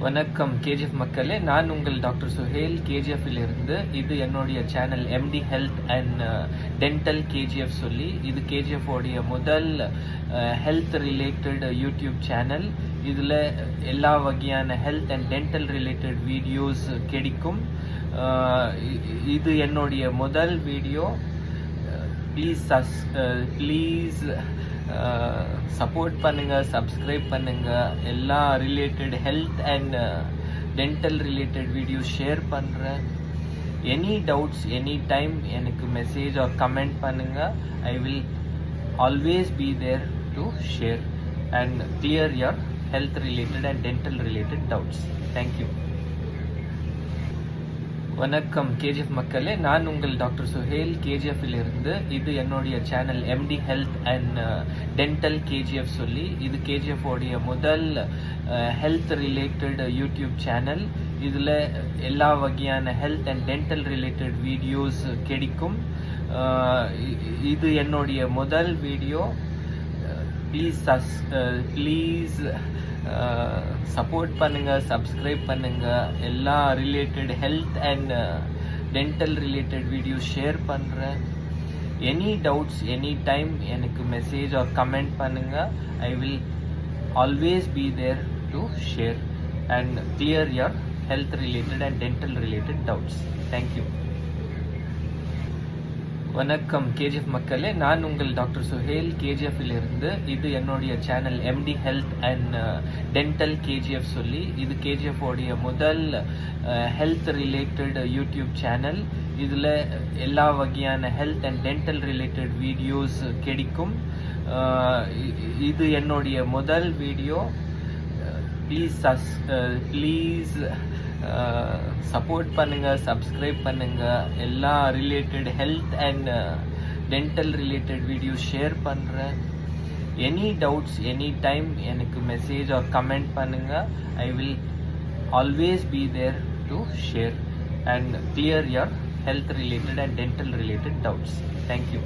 வணக்கம் கேஜிஎஃப் மக்களே, நான் உங்கள் டாக்டர் சுஹேல் கேஜிஎஃப்லிருந்து. இது என்னுடைய channel MD health and dental KGF சொல்லி. இது கேஜிஎஃப் உடைய முதல் ஹெல்த் ரிலேட்டட் யூடியூப் சேனல். இதில் எல்லா வகையான health and dental related videos கிடைக்கும். இது என்னுடைய முதல் வீடியோ. ப்ளீஸ் சப்போர்ட் பண்ணுங்க, சப்ஸ்கிரைப் பண்ணுங்க. எல்லா related health and dental related video share பண்ணுறேன். எனி டவுட்ஸ் எனி டைம் எனக்கு மெசேஜ் ஆர் கமெண்ட் பண்ணுங்க. I will always be there to share and clear your health related and dental related doubts. Thank you. வணக்கம் கேஜிஎஃப் மக்களே, நான் உங்கள் doctor Suhail கேஜிஎஃப்லிருந்து. இது என்னுடைய channel MD health and dental KGF சொல்லி. இது கேஜிஎஃப் உடைய முதல் ஹெல்த் ரிலேட்டட் யூடியூப் சேனல். இதில் எல்லா வகையான health and dental related videos கிடைக்கும். இது என்னுடைய முதல் வீடியோ. ப்ளீஸ் சப்போர்ட் பண்ணுங்க, சப்ஸ்கிரைப் பண்ணுங்க. எல்லா related health and dental related video share பண்ணுறேன். எனி டவுட்ஸ் எனி டைம் எனக்கு மெசேஜ் ஆர் கமெண்ட் பண்ணுங்க. I will always be there to share and clear your health related and dental related doubts. Thank you. வணக்கம் கேஜிஎஃப் மக்களே, நான் உங்கள் doctor Suhail கேஜிஎஃப்லிருந்து. இது என்னுடைய channel MD health and dental KGF சொல்லி. இது கேஜிஎஃப் உடைய முதல் ஹெல்த் ரிலேட்டட் யூடியூப் சேனல். இதில் எல்லா வகையான health and dental related videos கிடைக்கும். இது என்னுடைய முதல் வீடியோ. ப்ளீஸ் சப்போர்ட் பண்ணுங்க, சப்ஸ்கிரைப் பண்ணுங்க. எல்லா related health and dental related video share பண்ணுறேன். எனி டவுட்ஸ் எனி டைம் எனக்கு மெசேஜ் ஆர் கமெண்ட் பண்ணுங்க. I will always be there to share and clear your health related and dental related doubts. Thank you.